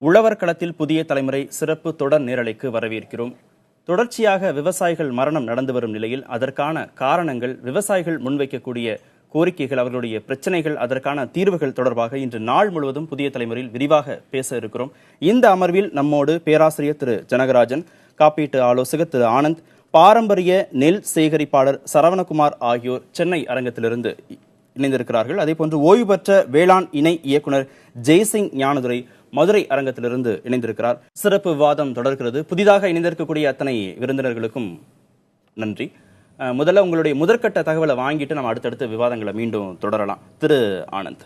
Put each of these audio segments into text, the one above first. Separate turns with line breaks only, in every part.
உழவர் களத்தில் புதிய தலைமுறை சிறப்பு தொடர் நேரலைக்கு வரவேற்கிறோம். தொடர்ச்சியாக விவசாயிகள் மரணம் நடந்து வரும் நிலையில் அதற்கான காரணங்கள், விவசாயிகள் முன்வைக்கக்கூடிய கோரிக்கைகள், அவர்களுடைய பிரச்சனைகள், அதற்கான தீர்வுகள் தொடர்பாக இன்று நாள் முழுவதும் புதிய தலைமுறையில் விரிவாக பேச இருக்கிறோம். இந்த அமர்வில் நம்மோடு பேராசிரியர் திரு ஜனகராஜன், காப்பீட்டு ஆலோசகர் திரு ஆனந்த், பாரம்பரிய நெல் சேகரிப்பாளர் சரவணகுமார் ஆகியோர் சென்னை அரங்கத்திலிருந்து இணைந்திருக்கிறார்கள். அதே போன்று ஓய்வு பெற்ற வேளாண் இணை இயக்குனர் ஜெய்சிங் ஞானதுரை மதுரை அரங்கத்திலிருந்து இணைந்திருக்கிறார். சிறப்பு விவாதம் தொடர்கிறது. புதிதாக இணைந்திருக்கக்கூடிய அத்தனை விருந்தினர்களுக்கும் நன்றி. முதல்ல உங்களுடைய முதற்கட்ட தகவலை வாங்கிட்டு நம்ம அடுத்தடுத்த விவாதங்களை மீண்டும் தொடரலாம். திரு ஆனந்த்,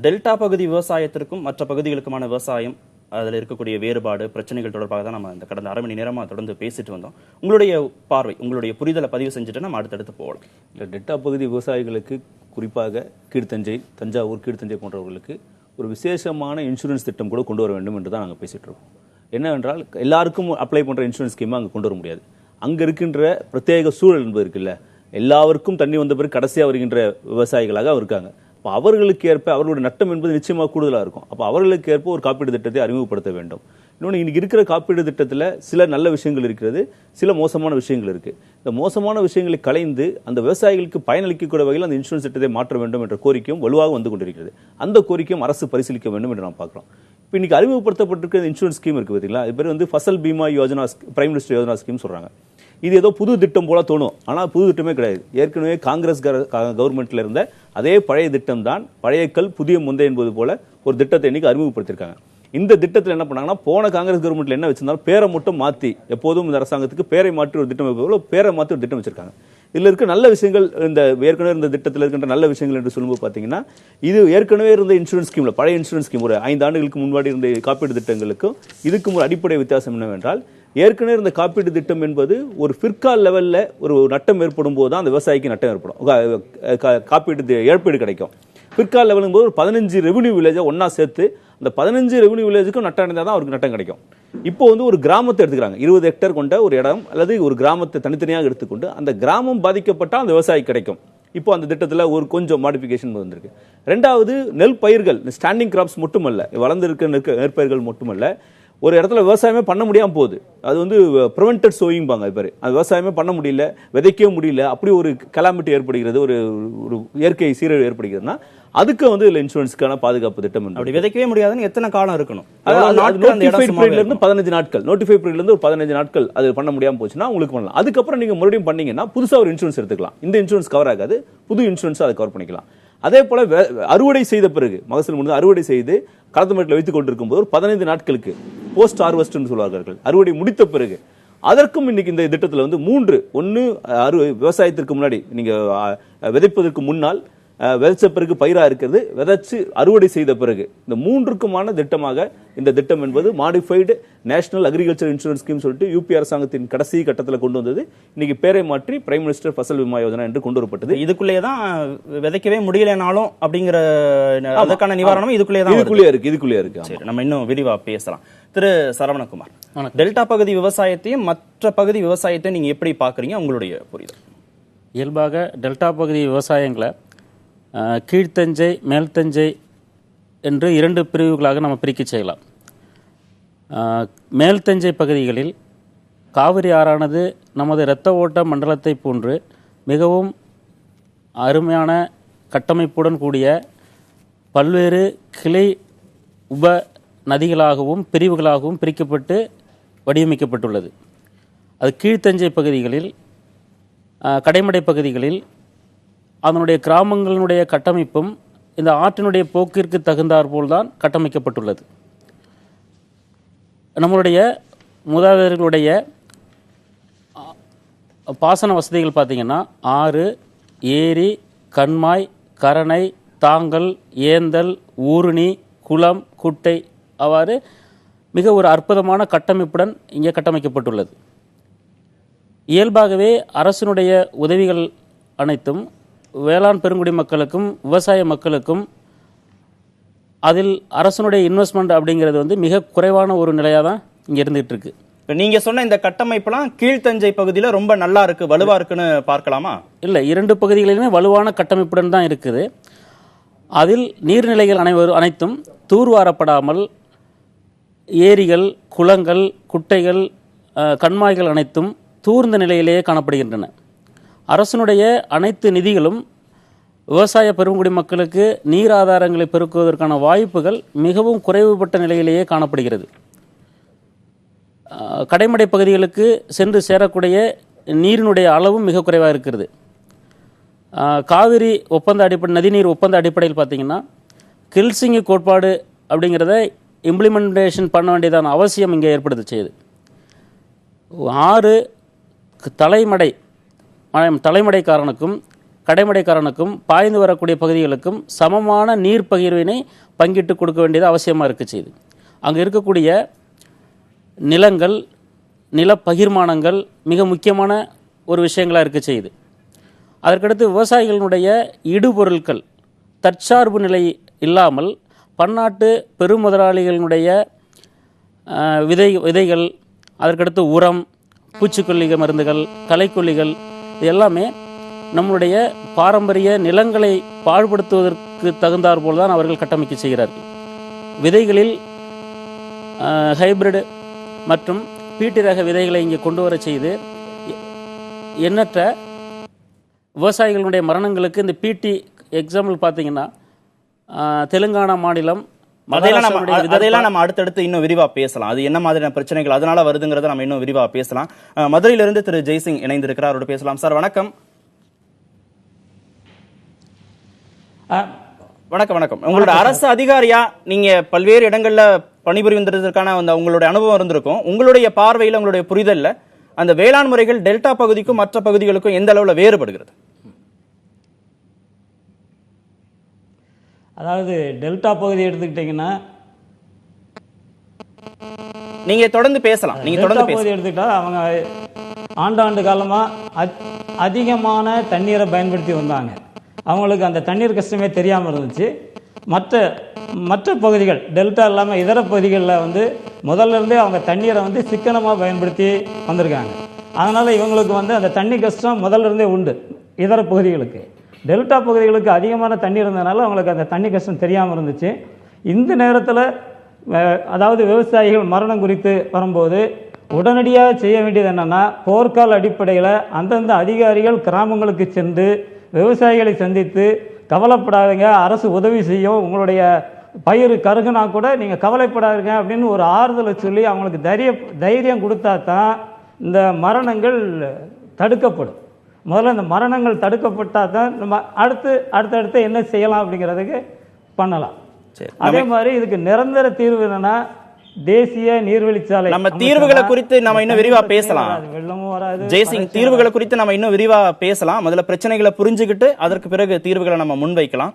டெல்டா பகுதி விவசாயத்திற்கும் மற்ற பகுதிகளுக்குமான விவசாயம், அதில் இருக்கக்கூடிய வேறுபாடு, பிரச்சனைகள் தொடர்பாக தான் நம்ம இந்த கடந்த அரை மணி நேரமாக தொடர்ந்து பேசிட்டு வந்தோம். உங்களுடைய பார்வை, உங்களுடைய புரிதலை பதிவு செஞ்சுட்டு நம்ம அடுத்தடுத்து போகலாம்.
இல்லை, டெல்டா பகுதி விவசாயிகளுக்கு, குறிப்பாக கீழ்த்தஞ்சை, தஞ்சாவூர், கீழ்த்தஞ்சை போன்றவர்களுக்கு ஒரு விசேஷமான இன்சூரன்ஸ் திட்டம் கூட கொண்டு வர வேண்டும் என்று தான் நாங்கள் பேசிகிட்டு இருக்கோம். என்னவென்றால், எல்லாருக்கும் அப்ளை பண்ணுற இன்சூரன்ஸ் ஸ்கீமை அங்கே கொண்டு வர முடியாது. அங்கே இருக்கின்ற பிரத்யேக சூழல் என்பது இருக்குல்ல, எல்லாருக்கும் தண்ணி வந்த பிறகு கடைசியாக வருகின்ற விவசாயிகளாக இருக்காங்க. அப்போ அவர்களுக்கு ஏற்ப அவர்களுடைய நட்டம் என்பது நிச்சயமாக கூடுதலாக இருக்கும். அப்போ அவர்களுக்கு ஏற்ப ஒரு காப்பீடு திட்டத்தை அறிமுகப்படுத்த வேண்டும். இன்னொன்று, இன்னைக்கு இருக்கிற காப்பீடு திட்டத்தில் சில நல்ல விஷயங்கள் இருக்கிறது, சில மோசமான விஷயங்கள் இருக்குது. இந்த மோசமான விஷயங்களை களைந்து அந்த விவசாயிகளுக்கு பயனளிக்கக்கூடிய வகையில் அந்த இன்சூரன்ஸ் திட்டத்தை மாற்ற வேண்டும் என்ற கோரிக்கையும் வலுவாக வந்து கொண்டிருக்கிறது. அந்த கோரிக்கையும் அரசு பரிசீலிக்க வேண்டும் என்று நாம் பார்க்கலாம். இப்போ இன்னைக்கு அறிமுகப்படுத்தப்பட்டிருக்கிற இன்சூரன்ஸ் ஸ்கீம் இருக்குது பார்த்தீங்களா, இது பேர் வந்து Fasal Bima Yojana, prime minister Yojana scheme சொல்கிறாங்க. இது ஏதோ புது திட்டம் போல தோணும், ஆனால் புது திட்டமே கிடையாது. ஏற்கனவே காங்கிரஸ் கவர்மெண்ட்ல இருந்த அதே பழைய திட்டம் தான், பழைய கல் புதிய முந்தை என்பது போல ஒரு திட்டத்தை இன்னைக்கு அறிமுகப்படுத்திருக்காங்க. இந்த திட்டத்தில் என்ன பண்ணாங்கன்னா, போன காங்கிரஸ் கவர்மெண்ட்ல என்ன வச்சிருந்தாலும் பேரை மட்டும் மாற்றி, எப்போதும் இந்த அரசாங்கத்துக்கு பேரை மாற்றி ஒரு திட்டம், பேரை மாற்றி ஒரு திட்டம் வச்சிருக்காங்க. இதில் இருக்க நல்ல விஷயங்கள், இந்த ஏற்கனவே இருந்த திட்டத்தில் இருக்கின்ற நல்ல விஷயங்கள் என்று சொல்லும்போது பார்த்தீங்கன்னா, இது ஏற்கனவே இருந்த இன்சூரன்ஸ் ஸ்கீம்ல, பழைய இன்சூரன்ஸ் ஸ்கீம், ஒரு 5 ஆண்டுகளுக்கு முன்னாடி இருந்த காப்பீடு திட்டங்களுக்கும் இதுக்கும் ஒரு அடிப்படை வித்தியாசம் என்னவென்றால், ஏற்கனவே இருந்த காப்பீடு திட்டம் என்பது ஒரு பிற்கால லெவலில் ஒரு நட்டம் ஏற்படும் போது தான் அந்த விவசாயிக்கு நட்டம் ஏற்படும், காப்பீடு இழப்பீடு கிடைக்கும். பிற்கால லெவலுங்கும் போது ஒரு 15 ரெவன்யூ வில்லேஜை ஒன்னா சேர்த்து அந்த 15 ரெவன்யூ வில்லேஜுக்கும் நட்டம் அடைந்தால் தான் அவருக்கு நட்டம் கிடைக்கும். இப்போ வந்து ஒரு கிராமத்தை எடுத்துக்கிறாங்க, 20 ஹெக்டேர் கொண்ட ஒரு இடம் அல்லது ஒரு கிராமத்தை தனித்தனியாக எடுத்துக்கொண்டு அந்த கிராமம் பாதிக்கப்பட்டால் அந்த விவசாயி கிடைக்கும். இப்போ அந்த திட்டத்தில் ஒரு கொஞ்சம் மாடிஃபிகேஷன் வந்திருக்கு. ரெண்டாவது, நெல் பயிர்கள், ஸ்டாண்டிங் கிராப்ஸ் மட்டுமல்ல, வளர்ந்திருக்க நெற்பயிர்கள் மட்டுமல்ல, ஒரு இடத்துல விவசாயமே பண்ண முடியாமல் போகுது. அது வந்து ப்ரிவென்டட் சோயிங் பாங்க, அது அது விவசாயமே பண்ண முடியல, விதைக்கவே முடியல, அப்படி ஒரு கலாமிட்டி ஏற்படுகிறது, ஒரு இயற்கை சீரழிவு ஏற்படுகிறதுனா அதுக்கு வந்து இன்சூரன்ஸ்க்கான பாதுகாப்பு திட்டம்.
அப்படி விதைக்கவே முடியாதுன்னு எத்தனை காலம் இருக்கணும்?
இருந்து 15 நாட்கள், நோட்டிஃபை பீரியட்ல இருந்து ஒரு 15 நாட்கள் அது பண்ண முடியாம போச்சுன்னா உங்களுக்கு பண்ணலாம். அதுக்கப்புறம் நீங்க மறுபடியும் பண்ணீங்கன்னா புதுசா ஒரு இன்சூரன்ஸ் எடுத்துக்கலாம். இந்த இன்சூரன்ஸ் கவர் ஆகாது, புது இன்சூரன்ஸ் அதை கவர் பண்ணிக்கலாம். அதே போல அறுவடை செய்த பிறகு, மகசூல் முடிந்து அறுவடை செய்து களத்துமேட்டில் வைத்துக் கொண்டிருக்கும் போது ஒரு 15 நாட்களுக்கு போஸ்ட் ஹார்வெஸ்ட் சொல்வார்கள், அறுவடை முடித்த பிறகு, அதற்கும் இன்னைக்கு இந்த திட்டத்தில் வந்து 3, 1 விவசாயத்திற்கு முன்னாடி, நீங்க விதைப்பதற்கு முன்னால், விதைச்ச பிறகு பயிரா இருக்கிறது, விதைச்சு அறுவடை செய்த பிறகு, இந்த 3க்குமான திட்டமாக இந்த திட்டம் என்பது modified national agriculture insurance scheme சொல்லிட்டு யூபி அரசாங்கத்தின் கடைசி கட்டத்தில் கொண்டு வந்தது. இன்னைக்கு பேரை மாற்றி பிரைம் மினிஸ்டர் ஃபசல் பீமா யோஜனா என்று கொண்டு வரப்பட்டது.
இதுக்குள்ளே தான் விதைக்கவே முடியலனாலும் அப்படிங்கிற அதற்கான நிவாரணம் இதுக்குள்ளே
இருக்கு.
சரி, நம்ம இன்னும் விரிவா பேசலாம். திரு சரவணகுமார், டெல்டா பகுதி விவசாயத்தையும் மற்ற பகுதி விவசாயத்தையும் நீங்க எப்படி பாக்குறீங்க, உங்களுடைய புரிதல்?
இயல்பாக டெல்டா பகுதி விவசாயங்களை கீழ்த்தஞ்சை, மேல்தஞ்சை என்று 2 பிரிவுகளாக நம்ம பிரிக்க செய்யலாம். மேல்தஞ்சை பகுதிகளில் காவிரி ஆறானது நமது இரத்த ஓட்ட மண்டலத்தை போன்று மிகவும் அருமையான கட்டமைப்புடன் கூடிய பல்வேறு கிளை உப நதிகளாகவும் பிரிவுகளாகவும் பிரிக்கப்பட்டு வடிவமைக்கப்பட்டுள்ளது. அது கீழ்த்தஞ்சை பகுதிகளில், கடைமடை பகுதிகளில் அதனுடைய கிராமங்களினுடைய கட்டமைப்பும் இந்த ஆற்றினுடைய போக்கிற்கு தகுந்தாற்போல் தான் கட்டமைக்கப்பட்டுள்ளது. நம்மளுடைய மூதாதையர்களுடைய பாசன வசதிகள் பார்த்திங்கன்னா, ஆறு, ஏரி, கண்மாய், கரணை, தாங்கல், ஏந்தல், ஊருணி, குளம், குட்டை, அவ்வாறு மிக ஒரு அற்புதமான கட்டமைப்புடன் இங்கே கட்டமைக்கப்பட்டுள்ளது. இயல்பாகவே அரசினுடைய உதவிகள் அனைத்தும் வேளாண் பெருங்குடி மக்களுக்கும் விவசாய மக்களுக்கும் அதில் அரசனுடைய இன்வெஸ்ட்மெண்ட் அப்படிங்கிறது வந்து மிக குறைவான ஒரு நிலையாக தான் இங்கே இருந்துகிட்டு இருக்கு.
இப்போ நீங்க சொன்ன இந்த கட்டமைப்புலாம் கீழ்த்தஞ்சை பகுதியில் ரொம்ப நல்லா இருக்கு, வலுவா இருக்குன்னு பார்க்கலாமா?
இல்லை, 2 பகுதிகளிலுமே வலுவான கட்டமைப்புடன் தான் இருக்குது. அதில் நீர்நிலைகள் அனைத்தும் தூர்வாரப்படாமல் ஏரிகள், குளங்கள், குட்டைகள், கண்மாய்கள் அனைத்தும் தூர்ந்த நிலையிலேயே காணப்படுகின்றன. அரசனுடைய அனைத்து நிதிகளும் விவசாய பெருங்குடி மக்களுக்கு நீர் ஆதாரங்களை பெருக்குவதற்கான வாய்ப்புகள் மிகவும் குறைவுபட்ட நிலையிலேயே காணப்படுகிறது. கடைமடை பகுதிகளுக்கு சென்று சேரக்கூடிய நீரினுடைய அளவும் மிக குறைவாக இருக்கிறது. காவிரி ஒப்பந்த அடிப்படை, நதிநீர் ஒப்பந்த அடிப்படையில் பார்த்தீங்கன்னா கில்சிங்கி கோட்பாடு அப்படிங்கிறத இம்ப்ளிமெண்டேஷன் பண்ண வேண்டியதான அவசியம் இங்கே ஏற்படுத்த செய்யுது. 6 தலைமடைக்காரனுக்கும் கடைமடைக்காரனுக்கும் பாய்ந்து வரக்கூடிய பகுதிகளுக்கும் சமமான நீர் பகிர்வினை பங்கிட்டு கொடுக்க வேண்டியது அவசியமாக இருக்க செய்யுது. அங்கே இருக்கக்கூடிய நிலங்கள், நில பகிர்மானங்கள் மிக முக்கியமான ஒரு விஷயங்களாக இருக்க செய்யுது. அதற்கடுத்து விவசாயிகளுடைய இடுபொருட்கள் தற்சார்பு நிலை இல்லாமல் பன்னாட்டு பெருமுதலாளிகளினுடைய விதைகள், அதற்கடுத்து உரம், பூச்சிக்கொல்லி மருந்துகள், களைக்கொல்லிகள், இது எல்லாமே நம்முடைய பாரம்பரிய நிலங்களை பாழ்படுத்துவதற்கு தகுந்தாற்போல் தான் அவர்கள் கட்டமைக்க செய்கிறார்கள். விதைகளில் ஹைபிரிட் மற்றும் பீட்டி ரக விதைகளை இங்கே கொண்டு வர செய்து எண்ணற்ற விவசாயிகளுடைய மரணங்களுக்கு இந்த பீட்டி எக்ஸாம்பிள் பார்த்தீங்கன்னா தெலுங்கானா மாநிலம்
அதையெல்லாம் நம்ம அடுத்தடுத்து இன்னும் விரிவா பேசலாம். அது என்ன மாதிரியான பிரச்சனைகள் அதனால வருதுங்கிறத நம்ம இன்னும் விரிவா பேசலாம். மதுரையிலிருந்து திரு ஜெய்சிங் இணைந்திருக்கிறார், அவரோட பேசலாம். சார் வணக்கம். வணக்கம். வணக்கம். உங்களோட அரசு அதிகாரியா நீங்க பல்வேறு இடங்கள்ல பணிபுரிவதற்கான உங்களுடைய அனுபவம் இருந்திருக்கும். உங்களுடைய பார்வையில், உங்களுடைய புரிதல்ல அந்த வேளாண் முறைகள் டெல்டா பகுதிக்கும் மற்ற பகுதிகளுக்கும் எந்த அளவுல வேறுபடுகிறது?
அதாவது டெல்டா பகுதி எடுத்துக்கிட்டீங்கன்னா
நீங்க தொடர்ந்து பேசலாம். நீங்க தொடர்ந்து
பகுதி எடுத்துக்கிட்டா அவங்க ஆண்டாண்டு காலமா அதிகமான தண்ணீரை பயன்படுத்தி வந்தாங்க. அவங்களுக்கு அந்த தண்ணீர் கஷ்டமே தெரியாமல் இருந்துச்சு. மற்ற பகுதிகள் டெல்டா இல்லாமல் இதர பகுதிகளில் முதல்ல இருந்தே அவங்க தண்ணீரை சிக்கனமாக பயன்படுத்தி வந்திருக்காங்க. அதனால் இவங்களுக்கு அந்த தண்ணி கஷ்டம் முதல்ல இருந்தே உண்டு. இதர பகுதிகளுக்கு, டெல்டா பகுதிகளுக்கு அதிகமான தண்ணி இருந்ததுனால அவங்களுக்கு அந்த தண்ணி கஷ்டம் தெரியாமல் இருந்துச்சு. இந்த நேரத்தில் அதாவது விவசாயிகள் மரணம் குறித்து வரும்போது உடனடியாக செய்ய வேண்டியது என்னென்னா, போர்க்கால அடிப்படையில் அந்தந்த அதிகாரிகள் கிராமங்களுக்கு சென்று விவசாயிகளை சந்தித்து கவலைப்படாதீங்க, அரசு உதவி செய்யும், உங்களுடைய பயிர் கருகுனா கூட நீங்கள் கவலைப்படாதீங்க அப்படின்னு ஒரு ஆறுதலை சொல்லி அவங்களுக்கு தைரியம் கொடுத்தா தான் இந்த மரணங்கள் தடுக்கப்படும். முதல்ல இந்த மரணங்கள் தடுக்கப்பட்டால் தான் நம்ம அடுத்தடுத்து என்ன செய்யலாம் அப்படிங்கிறதுக்கு பண்ணலாம். அதே மாதிரி இதுக்கு நிரந்தர தீர்வு என்னன்னா தேசிய நீர்வழிச்சாலை.
நம்ம தீர்வுகளை குறித்து நம்ம இன்னும் விரிவா பேசலாம்.
வெள்ளமும் வராது.
ஜெய்சிங், தீர்வுகளை குறித்து நம்ம இன்னும் விரிவா பேசலாம். முதல்ல பிரச்சனைகளை புரிஞ்சுக்கிட்டு அதற்கு பிறகு தீர்வுகளை நம்ம முன்வைக்கலாம்.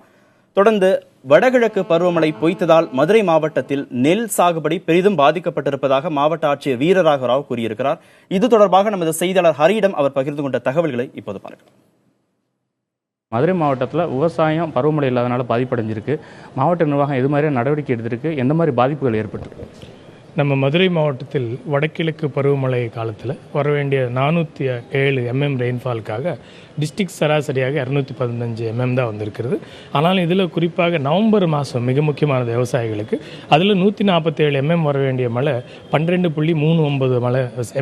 தொடர்ந்து வடகிழக்கு பருவமழை பொய்த்ததால் மதுரை மாவட்டத்தில் நெல் சாகுபடி பெரிதும் பாதிக்கப்பட்டிருப்பதாக மாவட்ட ஆட்சியர் வீரராக ராவ் கூறியிருக்கிறார். இது தொடர்பாக நமது செய்தியாளர் ஹரியிடம் அவர் பகிர்ந்து கொண்ட தகவல்களை இப்போது பார்க்கலாம்.
மதுரை மாவட்டத்தில் விவசாயம் பருவமழை இல்லாதனால பாதிப்படைஞ்சிருக்கு. மாவட்ட நிர்வாகம் எது மாதிரி நடவடிக்கை எடுத்திருக்கு, எந்த மாதிரி பாதிப்புகள் ஏற்பட்டிருக்கு?
நம்ம மதுரை மாவட்டத்தில் வடகிழக்கு பருவமழை காலத்தில் வர வேண்டிய 407 mm ரெயின்ஃபாலுக்காக டிஸ்ட்ரிக்ட் சராசரியாக 215 mm தான் வந்திருக்கிறது. ஆனால் இதில் குறிப்பாக நவம்பர் மாதம் மிக முக்கியமானது விவசாயிகளுக்கு. அதில் 147 mm வர வேண்டிய மழை 12.39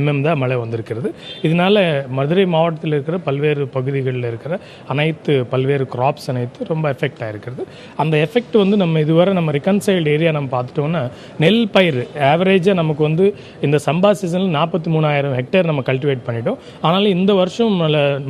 mm தான் மழை வந்திருக்கிறது. இதனால் மதுரை மாவட்டத்தில் இருக்கிற பல்வேறு பகுதிகளில் இருக்கிற பல்வேறு கிராப்ஸ் அனைத்து ரொம்ப எஃபெக்ட் ஆகிருக்கிறது. அந்த எஃபெக்ட் நம்ம இதுவரை நம்ம ரிகன்சைல்டு ஏரியா நம்ம பார்த்துட்டோம்னா நெல் பயிர் ஆவரேஜாக நமக்கு இந்த சம்பா சீசனில் 43,000 ஹெக்டேர் நம்ம கல்டிவேட் பண்ணிட்டோம். ஆனாலும் இந்த வருஷம்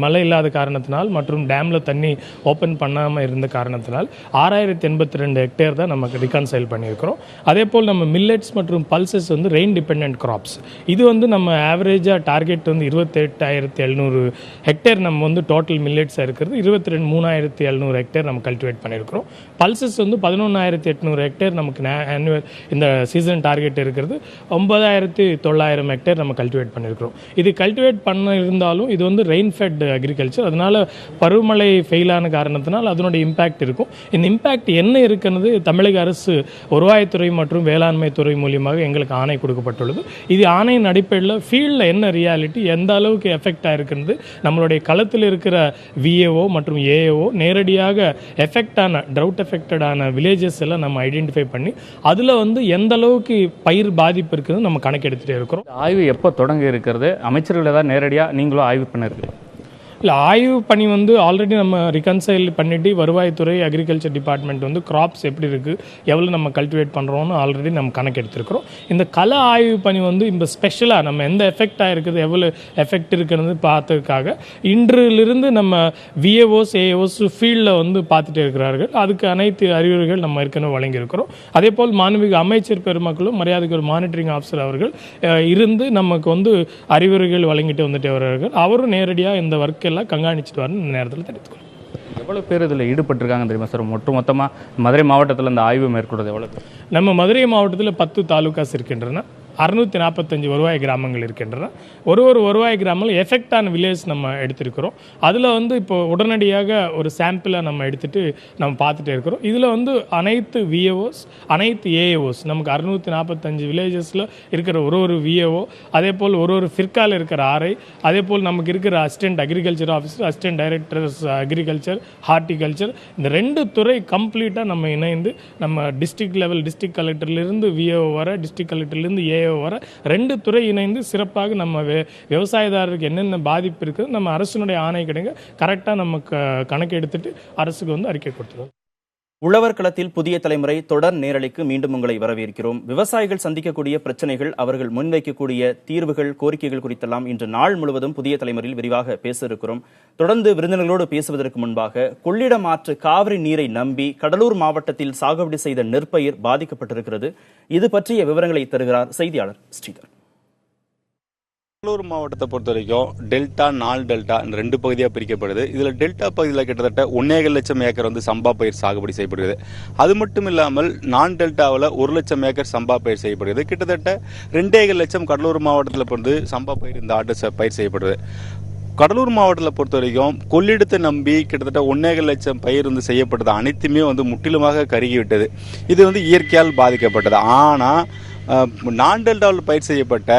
மழை இல்லாத காரணத்தினால் மற்றும் டேமில் தண்ணி ஓப்பன் பண்ணாமல் இருந்த காரணத்தினால் 6,082 ஹெக்டேர் தான் நமக்கு ரிகன்சைல் பண்ணியிருக்கிறோம். அதே போல் நம்ம மில்லட்ஸ் மற்றும் பல்சஸ் ரெயின் டிபெண்ட் கிராப்ஸ். இது நம்ம ஆவரேஜாக டார்கெட் 28,700 ஹெக்டேர் நம்ம டோட்டல் மில்லட்ஸாக இருக்கிறது. 23,700 ஹெக்டேர் நம்ம கல்டிவேட் பண்ணியிருக்கிறோம். பல்சஸ் 11,800 ஹெக்டேர் நமக்கு ஆனுவல் இந்த சீசன் டார்கெட் இருக்கிறது. 9,900 ஹெக்டேர் நம்ம கல்டிவேட் பண்ணியிருக்கிறோம். இது கல்டிவேட் பண்ண இருந்தாலும் இது ரெயின் ஃபெட் அக்ரிகல்ச்சர். அதனால பருவமழை ஃபெயிலான காரணத்தினால் அதனுடைய இம்பாக்ட் இருக்கும். இந்த இம்பாக்ட் என்ன இருக்குன்னு தமிழக அரசு வருவாய்த்துறை மற்றும் வேளாண்மை துறை மூலியமாக எங்களுக்கு ஆணை கொடுக்கப்பட்டுள்ளது. இது ஆணையின் அடிப்படையில் ஃபீல்டில் என்ன ரியாலிட்டி, எந்த அளவுக்கு எஃபெக்ட் ஆகிருக்கிறது, நம்மளுடைய களத்தில் இருக்கிற விஏஓ மற்றும் ஏஏஓ நேரடியாக எஃபெக்டான ட்ரவுட் எஃபெக்டடான வில்லேஜஸ் எல்லாம் நம்ம ஐடென்டிஃபை பண்ணி அதில் எந்த அளவுக்கு பயிர் பயிர் பாதிப்பு இருக்குதுன்னு நம்ம கணக்கெடுத்துகிட்டே இருக்கிறோம்.
ஆய்வு எப்போ தொடங்க இருக்கிறது? அமைச்சர்கள் ஏதாவது நேரடியாக நீங்களும் ஆய்வு பண்ணிருக்கு?
இல்லை, ஆய்வு பணி வந்து ஆல்ரெடி நம்ம ரிகன்சைல் பண்ணிட்டு வருவாய்த்துறை அக்ரிகல்ச்சர் டிபார்ட்மெண்ட் வந்து கிராப்ஸ் எப்படி இருக்குது, எவ்வளோ நம்ம கல்டிவேட் பண்ணுறோன்னு ஆல்ரெடி நம்ம கணக்கு எடுத்துருக்கிறோம். இந்த கள ஆய்வு பணி வந்து இந்த ஸ்பெஷலாக நம்ம எந்த எஃபெக்ட் ஆகிருக்குது, எவ்வளோ எஃபெக்ட் இருக்குன்னு பார்த்ததுக்காக இன்றிலிருந்து நம்ம விஏஓஸ் ஏஓஸ் ஃபீல்டில் வந்து பார்த்துட்டு இருக்கிறார்கள். அதுக்கு அனைத்து அறிவுரைகள் நம்ம ஏற்கனவே வழங்கியிருக்கிறோம். அதே போல் மாண்புமிகு அமைச்சர் பெருமக்களும் மரியாதைக்கு ஒரு மானிட்டரிங் ஆஃபீஸர் அவர்கள் இருந்து நமக்கு வந்து அறிவுரைகள் வழங்கிட்டு வந்துட்டு வருவார்கள். அவரும் நேரடியாக இந்த ஒர்க் எல்லாம் கண்காணிச்சுட்டு வரணும் இந்த நேரத்தில் தெரிவித்துக்கணும்.
எவ்வளோ பேர் இதில் ஈடுபட்டிருக்காங்க தெரியுமா சார்? மொத்தமாக மதுரை மாவட்டத்தில் இந்த ஆய்வு மேற்கொள்வது எவ்வளோ பேர்?
நம்ம மதுரை மாவட்டத்தில் 10 தாலுகாஸ் இருக்கின்றன, 645 வருவாய் கிராமங்கள் இருக்கின்றன. ஒரு வருவாய் கிராமங்கள் எஃபெக்டான வில்லேஜ் நம்ம எடுத்திருக்கிறோம். அதில் வந்து இப்போ உடனடியாக ஒரு சாம்பிளை நம்ம எடுத்துகிட்டு நம்ம பார்த்துட்டே இருக்கிறோம். இதில் வந்து அனைத்து விஏஓஸ், அனைத்து ஏஏஓஸ், நமக்கு 645 வில்லேஜஸில் இருக்கிற ஒரு விஏஓ, அதே போல் ஒரு ஃபிர்காவில் இருக்கிற ஆர்ஐ, அதே போல் நமக்கு இருக்கிற assistant agriculture officer, assistant directors agriculture, horticulture, இந்த 2 துறை கம்ப்ளீட்டாக நம்ம இணைந்து நம்ம டிஸ்ட்ரிக்ட் லெவல் டிஸ்ட்ரிக்ட் கலெக்டர்லேருந்து விஏஓ வர, டிஸ்ட்ரிக்ட் கலெக்டர்லேருந்து ஏஓ வர 2 துறை இணைந்து சிறப்பாக நம்ம விவசாயதாரருக்கு என்னென்ன பாதிப்பு இருக்குது நம்ம அரசினுடைய ஆணை கிடைங்க கரெக்டாக நம்ம கணக்கு எடுத்துட்டு அரசுக்கு வந்து அறிக்கை கொடுத்துருவோம்.
உழவர் களத்தில் புதிய தலைமுறை தொடர் நேரலைக்கு மீண்டும் உங்களை வரவேற்கிறோம். விவசாயிகள் சந்திக்கக்கூடிய பிரச்சனைகள், அவர்கள் முன்வைக்கக்கூடிய தீர்வுகள், கோரிக்கைகள் குறித்தெல்லாம் இன்று நாள் முழுவதும் புதிய தலைமுறையில் விரிவாக பேச இருக்கிறோம். தொடர்ந்து விருந்தினர்களோடு பேசுவதற்கு முன்பாக, கொள்ளிடம் ஆற்று காவிரி நீரை நம்பி கடலூர் மாவட்டத்தில் சாகுபடி செய்த நெற்பயிர் பாதிக்கப்பட்டிருக்கிறது. இது பற்றிய விவரங்களை தருகிறார் செய்தியாளர் ஸ்ரீதர்.
கடலூர் மாவட்டத்தை பொறுத்த வரைக்கும் டெல்டா, நால் டெல்டா 2 பகுதியாக பிரிக்கப்படுது. இதில் டெல்டா பகுதியில் கிட்டத்தட்ட 1.5 லட்சம் ஏக்கர் வந்து சம்பா பயிர் சாகுபடி செய்யப்படுகிறது. அது மட்டும் இல்லாமல் நான் டெல்டாவில் 1 லட்சம் ஏக்கர் சம்பா பயிர் செய்யப்படுகிறது. கிட்டத்தட்ட 2.5 லட்சம் கடலூர் மாவட்டத்தில் வந்து சம்பா பயிர் இந்த ஆண்டு பயிர் செய்யப்படுது. கடலூர் மாவட்டத்தில் பொறுத்த வரைக்கும் கொள்ளிடத்தை நம்பி கிட்டத்தட்ட 1.5 லட்சம் பயிர் வந்து செய்யப்பட்டது அனைத்துமே வந்து முற்றிலுமாக கருகிவிட்டது. இது வந்து இயற்கையால் பாதிக்கப்பட்டது. ஆனால் நான் டெல்டாவில் பயிர் செய்யப்பட்ட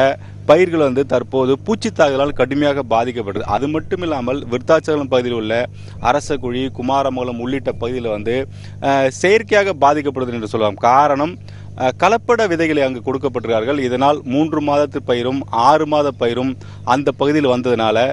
பயிர்கள் வந்து தற்போது பூச்சித்தாக்குதலால் கடுமையாக பாதிக்கப்பட்டது. அது மட்டும் இல்லாமல் விருத்தாச்சலம் பகுதியில் உள்ள அரசகுழி, குமாரமங்கலம் உள்ளிட்ட பகுதியில் வந்து செயற்கையாக பாதிக்கப்படுது என்று சொல்லலாம். காரணம், கலப்பட விதைகளை அங்கு கொடுக்கப்பட்டிருக்கிறார்கள். இதனால் 3 மாதத்து பயிரும் 6 மாத பயிரும் அந்த பகுதியில் வந்ததுனால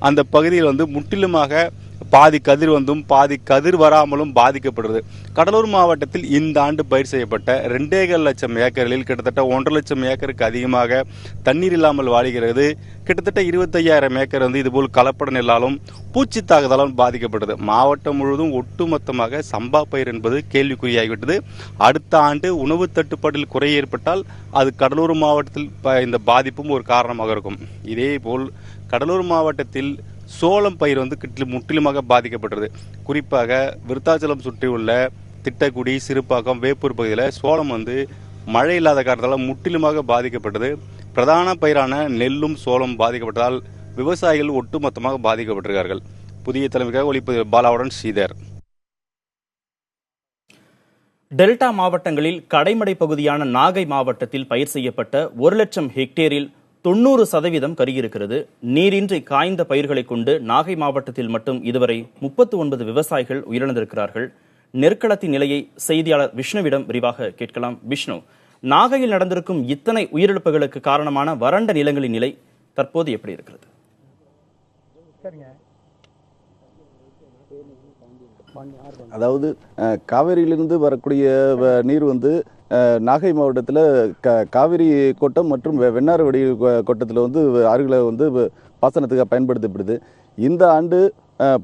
அந்த பகுதியில் வந்து முற்றிலுமாக பாதி கதிர் வந்தும் பாதி கதிர் வராமலும் பாதிக்கப்படுறது. கடலூர் மாவட்டத்தில் இந்த ஆண்டு பயிர் செய்யப்பட்ட 2.5 லட்சம் ஏக்கர்களில் கிட்டத்தட்ட 1.5 லட்சம் ஏக்கருக்கு அதிகமாக தண்ணீர் இல்லாமல் வாழுகிறது. கிட்டத்தட்ட 25,000 ஏக்கர் வந்து இதுபோல் கலப்பட நெல்லாலும் பூச்சி தாக்குதலாலும் பாதிக்கப்பட்டது. மாவட்டம் முழுவதும் ஒட்டுமொத்தமாக சம்பா பயிர் என்பது கேள்விக்குறியாகிவிட்டது. அடுத்த ஆண்டு உணவு தட்டுப்பாட்டில் குறை ஏற்பட்டால் அது கடலூர் மாவட்டத்தில் இந்த பாதிப்பும் ஒரு காரணமாக இருக்கும். இதே போல் கடலூர் மாவட்டத்தில் சோளம் பயிர் வந்து முற்றிலுமாக பாதிக்கப்பட்டது. குறிப்பாக விருத்தாச்சலம் சுற்றியுள்ள திட்டக்குடி, சிறுப்பாக்கம், வேப்பூர் பகுதியில் சோளம் வந்து மழை இல்லாத காரணத்தால் முற்றிலுமாக பாதிக்கப்பட்டது. பிரதான பயிரான நெல்லும் சோளம் பாதிக்கப்பட்டதால் விவசாயிகள் ஒட்டுமொத்தமாக பாதிக்கப்பட்டிருக்கிறார்கள். புதிய தலைமைக்காக ஒளிப்பதிவு பாலாவுடன் ஸ்ரீதர்.
டெல்டா மாவட்டங்களில் கடைமடை பகுதியான நாகை மாவட்டத்தில் பயிர் செய்யப்பட்ட 1 லட்சம் ஹெக்டேரில் 90% கருகியிருக்கிறது. நீரின்றி காய்ந்த பயிர்களை கொண்டு நாகை மாவட்டத்தில் மட்டும் இதுவரை 39 விவசாயிகள் உயிரிழந்திருக்கிறார்கள். நெற்களத்தின் நிலையை செய்தியாளர் விஷ்ணுவிடம் விரிவாக கேட்கலாம். விஷ்ணு, நாகையில் நடந்திருக்கும் இத்தனை உயிரிழப்புகளுக்கு காரணமான வறண்ட நிலங்களின் நிலை தற்போது எப்படி இருக்கிறது?
அதாவது காவிரியிலிருந்து வரக்கூடிய நீர் வந்து நாகை மாவட்டத்தில் காவிரி கோட்டம் மற்றும் வெண்ணாறுவடி கோட்டத்தில் வந்து ஆறுகளை வந்து பாசனத்துக்கு பயன்படுத்தப்படுது. இந்த ஆண்டு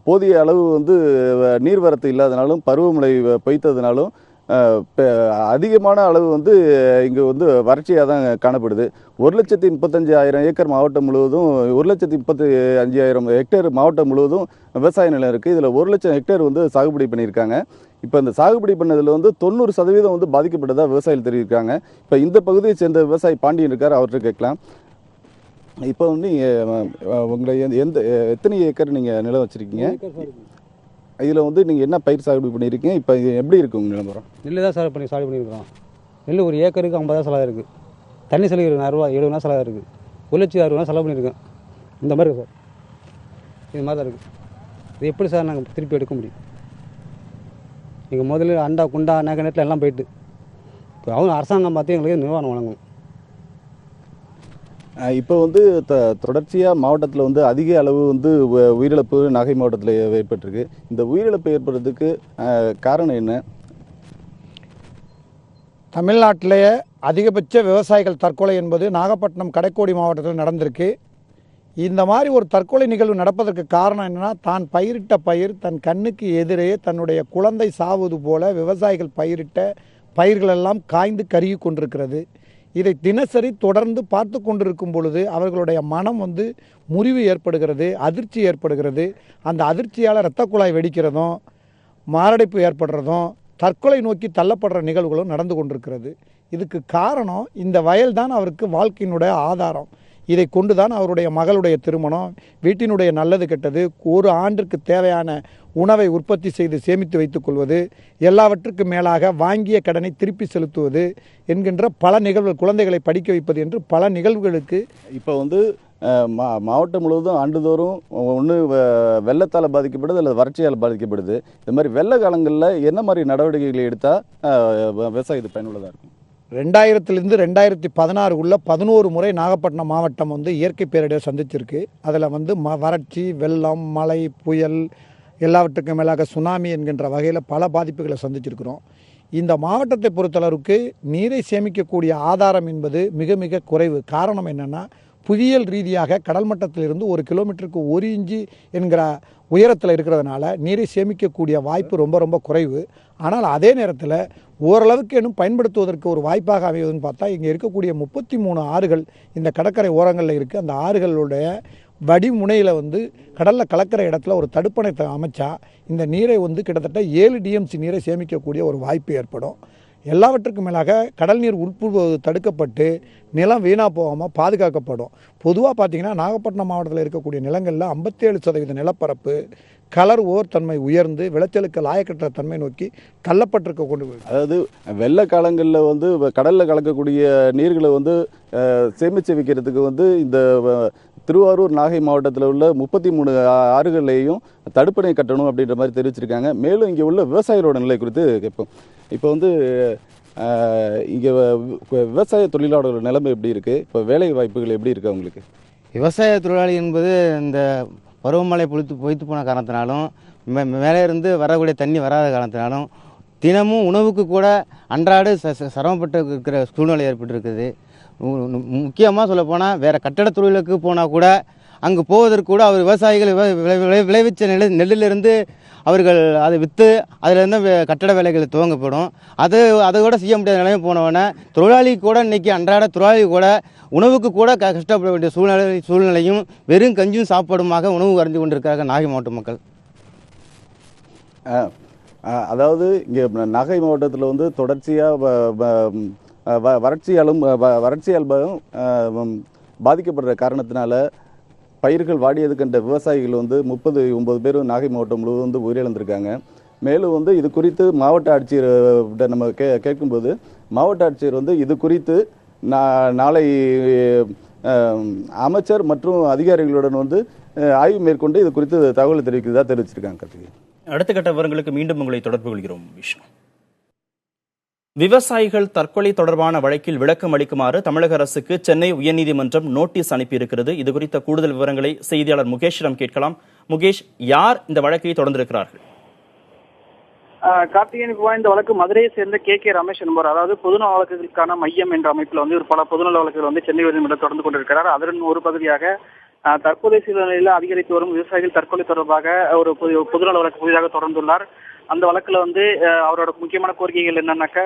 போதிய அளவு வந்து நீர்வரத்து இல்லாதனாலும் பருவமழை பொய்த்ததுனாலும் அதிகமான அளவு வந்து இங்கே வந்து வறட்சியாக தான் காணப்படுது. 1,35,000 ஏக்கர் மாவட்டம் முழுவதும் 1,35,000 ஹெக்டேர் மாவட்டம் முழுவதும் விவசாய நிலம் இருக்குது. இதில் 1 லட்சம் ஹெக்டேர் வந்து சாகுபடி பண்ணியிருக்காங்க. இப்போ இந்த சாகுபடி பண்ணதில் வந்து 90% வந்து பாதிக்கப்பட்டதாக விவசாயிகள் தெரிவிக்காங்க. இப்போ இந்த பகுதியை சேர்ந்த விவசாயி பாண்டியன் இருக்கார், அவர்கிட்ட கேட்கலாம். இப்போ வந்து உங்களை எத்தனை ஏக்கர் நீங்கள் நிலம் வச்சுருக்கீங்க? இதில் வந்து நீங்கள் என்ன பயிர் சாகுபடி பண்ணியிருக்கீங்க? இப்போ எப்படி இருக்குது உங்கள் நிலவரம்?
நெல் தான் சாகுபடி பண்ணியிருக்கிறோம். நெல் ஒரு ஏக்கருக்கு 50,000 செலவு இருக்குது. தண்ணி செலவு 20,000 70,000 செலவு இருக்குது. 1,60,000 செலவு பண்ணியிருக்கேன். இந்த மாதிரி இருக்குது சார், இது மாதிரி தான் இருக்குது. இது எப்படி சார் நாங்கள் திருப்பி எடுக்க முடியும்? நீங்கள் முதல்ல அண்டா குண்டா நேக்க நேரத்தில் எல்லாம் போயிட்டு இப்போ அவங்க அரசாங்கம் பார்த்து எங்களுக்கு நிர்வாகம் வழங்கும்.
இப்போ வந்து தொடர்ச்சியாக மாவட்டத்தில் வந்து அதிக அளவு வந்து உயிரிழப்பு நாகை மாவட்டத்தில் ஏற்பட்டிருக்கு. இந்த உயிரிழப்பு ஏற்படுறதுக்கு காரணம் என்ன?
தமிழ்நாட்டிலேயே அதிகபட்ச விவசாயிகள் தற்கொலை என்பது நாகப்பட்டினம் கடைக்கோடி மாவட்டத்தில் நடந்திருக்கு. இந்த மாதிரி ஒரு தற்கொலை நிகழ்வு நடப்பதற்கு காரணம் என்னன்னா, தான் பயிரிட்ட பயிர் தன் கண்ணுக்கு எதிரே தன்னுடைய குழந்தை சாவது போல விவசாயிகள் பயிரிட்ட பயிர்களெல்லாம் காய்ந்து கருகி கொண்டிருக்கிறது. இதை தினசரி தொடர்ந்து பார்த்து கொண்டிருக்கும் பொழுது அவர்களுடைய மனம் வந்து முறிவு ஏற்படுகிறது, அதிர்ச்சி ஏற்படுகிறது. அந்த அதிர்ச்சியால் இரத்த குழாய் வெடிக்கிறதும், மாரடைப்பு ஏற்படுறதும், தற்கொலை நோக்கி தள்ளப்படுற நிகழ்வுகளும் நடந்து கொண்டிருக்கிறது. இதுக்கு காரணம் இந்த வயல் தான் அவருக்கு வாழ்க்கையினுடைய ஆதாரம். இதை கொண்டு தான் அவருடைய மகளுடைய திருமணம், வீட்டினுடைய நல்லது கெட்டது, ஒரு ஆண்டிற்கு தேவையான உணவை உற்பத்தி செய்து சேமித்து வைத்துக் கொள்வது, எல்லாவற்றுக்கும் மேலாக வாங்கிய கடனை திருப்பி செலுத்துவது என்கின்ற பல நிகழ்வுகள், குழந்தைகளை படிக்க வைப்பது என்று பல நிகழ்வுகளுக்கு
இப்போ வந்து மாவட்டம் முழுவதும் ஆண்டுதோறும் ஒன்று வெள்ளத்தால் பாதிக்கப்படுது அல்லது வறட்சியால் பாதிக்கப்படுது. இந்த மாதிரி வெள்ள காலங்களில் என்ன மாதிரி நடவடிக்கைகளை எடுத்தால் விவசாயத்துக்கு பயனுள்ளதாக இருக்கும்?
2000 2016 11 முறை நாகப்பட்டினம் மாவட்டம் வந்து இயற்கை பேரிடர் சந்திச்சிருக்கு. அதில் வந்து வறட்சி, வெள்ளம், மழை, புயல், எல்லாவற்றுக்கும் மேலாக சுனாமி என்கின்ற வகையில் பல பாதிப்புகளை சந்திச்சிருக்கிறோம். இந்த மாவட்டத்தை பொறுத்தளவுக்கு நீரை சேமிக்கக்கூடிய ஆதாரம் என்பது மிக மிக குறைவு. காரணம் என்னென்னா, புவியியல் ரீதியாக கடல் மட்டத்திலிருந்து 1 கிலோமீட்டருக்கு 1 இன்ச்சு என்கிற உயரத்தில் இருக்கிறதுனால நீரை சேமிக்கக்கூடிய வாய்ப்பு ரொம்ப ரொம்ப குறைவு. ஆனால் அதே நேரத்தில் ஓரளவுக்கு இன்னும் பயன்படுத்துவதற்கு ஒரு வாய்ப்பாக அமைவதுன்னு பார்த்தா, இங்கே இருக்கக்கூடிய 33 ஆறுகள் இந்த கடற்கரை ஓரங்களில் இருக்குது. அந்த ஆறுகளுடைய வடிமுனையில் வந்து கடலில் கலக்கிற இடத்துல ஒரு தடுப்பணை அமைச்சா இந்த நீரை வந்து கிட்டத்தட்ட 7 டிஎம்சி நீரை சேமிக்கக்கூடிய ஒரு வாய்ப்பு ஏற்படும். எல்லாவற்றுக்கும் மேலாக கடல் நீர் உட்புகுவது தடுக்கப்பட்டு நிலம் வீணாக போகாமல் பாதுகாக்கப்படும். பொதுவாக பார்த்திங்கன்னா நாகப்பட்டினம் மாவட்டத்தில் இருக்கக்கூடிய நிலங்களில் 57% நிலப்பரப்பு கலர் ஓர் தன்மை உயர்ந்து விளைச்சலுக்கு லாயக்கற்ற தன்மை நோக்கி தள்ளப்பட்டிருக்க கொண்டு போய்,
அதாவது வெள்ள காலங்களில் வந்து கடலில் கலக்கக்கூடிய நீர்களை வந்து சேமித்து வைக்கிறதுக்கு வந்து இந்த திருவாரூர் நாகை மாவட்டத்தில் உள்ள 33 ஆறுகளையும் தடுப்பணை கட்டணும் அப்படின்ற மாதிரி தெரிவிச்சிருக்காங்க. மேலும் இங்கே உள்ள விவசாயிகளோட நிலை குறித்து கேட்போம். இப்போ வந்து இங்கே விவசாய தொழிலாளர்கள் நிலைமை எப்படி இருக்குது? இப்போ வேலை வாய்ப்புகள் எப்படி இருக்குது அவங்களுக்கு?
விவசாய தொழிலாளி என்பது இந்த பருவமழை பொய்த்து போன காரணத்தினாலும், மேலே இருந்து வரக்கூடிய தண்ணி வராத காரணத்தினாலும் தினமும் உணவுக்கு கூட அன்றாட சிரமப்பட்டு இருக்கிற சூழ்நிலை ஏற்பட்டிருக்குது. முக்கியமாக சொல்லப்போனால் வேறு கட்டட தொழிலுக்கு போனால் கூட அங்கே போவதற்கு கூட அவர் விவசாயிகள் விளைவிச்ச நெல்லிலிருந்து அவர்கள் அதை விற்று அதிலிருந்து கட்டட வேலைகள் துவங்கப்படும். அதை கூட செய்ய முடியாத நிலைமை போனவொடனே தொழிலாளி கூட இன்றைக்கி அன்றாட தொழிலாளி கூட உணவுக்கு கூட கஷ்டப்பட வேண்டிய சூழ்நிலையும் வெறும் கஞ்சும் சாப்பாடுமாக உணவு அருந்தி கொண்டிருக்கிறார்கள் நாகை மாவட்ட மக்கள்.
அதாவது இங்கே நாகை மாவட்டத்தில் வந்து தொடர்ச்சியாக வறட்சியால் பாதிக்கப்படுற காரணத்தினால பயிர்கள் வாடியது கண்ட விவசாயிகள் வந்து 39 பேர் நாகை மாவட்டம் முழுவதும் வந்து உயிரிழந்திருக்காங்க. மேலும் வந்து இது குறித்து மாவட்ட ஆட்சியர்கிட்ட நம்ம கேட்கும்போது மாவட்ட ஆட்சியர் வந்து இது குறித்து நாளை அமைச்சர் மற்றும் அதிகாரிகளுடன் வந்து ஆய்வு மேற்கொண்டு இது குறித்து தகவல் தெரிவிச்சிருக்காங்க. கருத்துக்கு
அடுத்த கட்ட விவரங்களுக்கு மீண்டும் உங்களை தொடர்பு கொள்கிறோம். விஷ்ணு, விவசாயிகள் தற்கொலை தொடர்பான வழக்கில் விளக்கம் அளிக்குமாறு தமிழக அரசுக்கு சென்னை உயர்நீதிமன்றம் நோட்டீஸ் அனுப்பியிருக்கிறது. இது குறித்த கூடுதல் விவரங்களை செய்தியாளர் முகேஷிடம் கேட்கலாம். முகேஷ், யார் இந்த வழக்கை தொடர்ந்திருக்கிறார்கள்?
கார்த்திகேயன், இந்த வழக்கு மதுரையை சேர்ந்த கே ரமேஷ் என்பவர், அதாவது பொதுநல வழக்குகளுக்கான மையம் என்ற அமைப்பில் வந்து ஒரு பல பொதுநல வழக்குகள் வந்து சென்னை உயர்நீதிமன்றம் தொடர்ந்து கொண்டிருக்கிறார். அதன் ஒரு பகுதியாக தற்போதைய சூழ்நிலையில் அதிகரித்து வரும் விவசாயிகள் தற்கொலை தொடர்பாக ஒரு பொதுநல வழக்கு புதிதாக தொடர்ந்துள்ளார். அந்த வழக்குல வந்து அவரோட முக்கியமான கோரிக்கைகள் என்னன்னாக்க,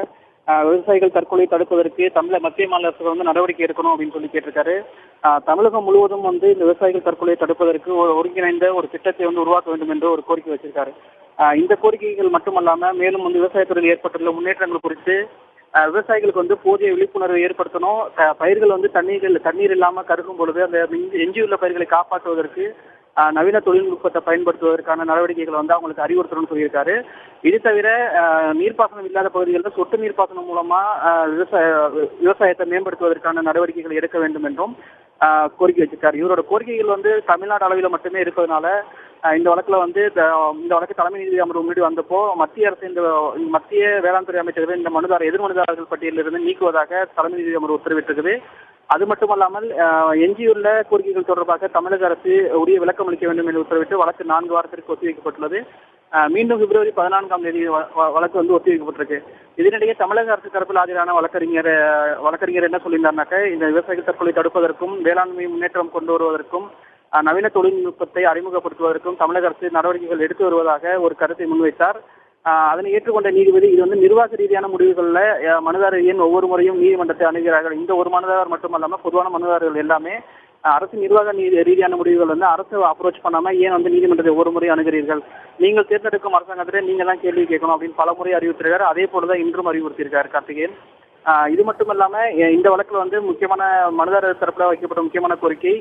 விவசாயிகள் தற்கொலை தடுப்பதற்கு மத்திய மாநில அரசுகள் வந்து நடவடிக்கை எடுக்கணும் அப்படின்னு சொல்லி கேட்டிருக்காரு. தமிழகம் முழுவதும் வந்து இந்த விவசாயிகள் தற்கொலையை தடுப்பதற்கு ஒருங்கிணைந்த ஒரு திட்டத்தை வந்து உருவாக்க வேண்டும் என்று ஒரு கோரிக்கை வச்சிருக்காரு. இந்த கோரிக்கைகள் மட்டுமல்லாம மேலும் வந்து விவசாயத்துறையில் ஏற்பட்டுள்ள முன்னேற்றங்கள் குறித்து விவசாயிகளுக்கு வந்து போதிய விழிப்புணர்வை ஏற்படுத்தணும். பயிர்கள் வந்து தண்ணீர் இல்லாம கருகும் பொழுது அந்த எஞ்சியுள்ள பயிர்களை காப்பாற்றுவதற்கு நவீன தொழில்நுட்பத்தை பயன்படுத்துவதற்கான நடவடிக்கைகளை வந்து அவங்களுக்கு அறிவுறுத்தணும்னு சொல்லியிருக்காரு. இது தவிர நீர்ப்பாசனம் இல்லாத பகுதிகளில் சொட்டு நீர்ப்பாசனம் மூலமா விவசாயத்தை மேம்படுத்துவதற்கான நடவடிக்கைகள் எடுக்க வேண்டும் என்றும் கோரிக்கை வச்சிருக்காரு. இவரோட கோரிக்கைகள் வந்து தமிழ்நாடு அளவில் மட்டுமே இருப்பதனால இந்த வழக்குல வந்து இந்த வழக்கு தலைமை நீதிபதி அமர்வு முன்னாடி வந்தப்போ மத்திய அரசு மத்திய வேளாண் துறை அமைச்சர்கள் இந்த எதிர் மனுதாரர்கள் பட்டியலில் இருந்து நீக்குவதாக தலைமை நீதிபதி அமர்வு உத்தரவிட்டிருக்குது. அது மட்டுமல்லாமல் எஞ்சியுள்ள கோரிக்கைகள் தொடர்பாக தமிழக அரசு உரிய விளக்கம் அளிக்க வேண்டும் என்று உத்தரவிட்டு வழக்கு 4 வாரத்திற்கு ஒத்திவைக்கப்பட்டுள்ளது. மீண்டும் பிப்ரவரி 14ஆம் தேதி வழக்கு ஒத்திவைக்கப்பட்டிருக்கு. இதனிடையே தமிழக அரசு தரப்பில் ஆஜரான வழக்கறிஞர் என்ன சொல்லியிருந்தாருனாக்க, இந்த விவசாயிகள் தற்கொலை தடுப்பதற்கும் வேளாண்மை முன்னேற்றம் கொண்டு வருவதற்கும் நவீன தொழில்நுட்பத்தை அறிமுகப்படுத்துவதற்கும் தமிழக அரசு நடவடிக்கைகள் எடுத்து வருவதாக ஒரு கருத்தை முன்வைத்தார். அதனை ஏற்றுக்கொண்ட நீதிபதி, இது நிர்வாக ரீதியான முடிவுகள்ல மனுதாரர் ஒவ்வொரு முறையும் நீதிமன்றத்தை அணுகிறார்கள். இந்த ஒரு மனுதாரர் மட்டுமல்லாம பொதுவான மனுதாரர்கள் எல்லாமே அரசு நிர்வாக ரீதியான முடிவுகள் அரசு அப்ரோச் பண்ணாம ஏன் நீதிமன்றத்தை ஒவ்வொரு முறை அணுகிறீர்கள், நீங்கள் தேர்ந்தெடுக்கும் அரசாங்கத்திலே நீங்க தான் கேள்வி கேட்கணும் அப்படின்னு பல முறை அறிவுறுத்திருக்காரு. அதே போலதான் இன்றும் அறிவுறுத்தியிருக்காரு கார்த்திகேயன். இது மட்டும் இல்லாம இந்த வழக்குல முக்கியமான மனுதாரர் தரப்புல வைக்கப்பட்ட முக்கியமான கோரிக்கை,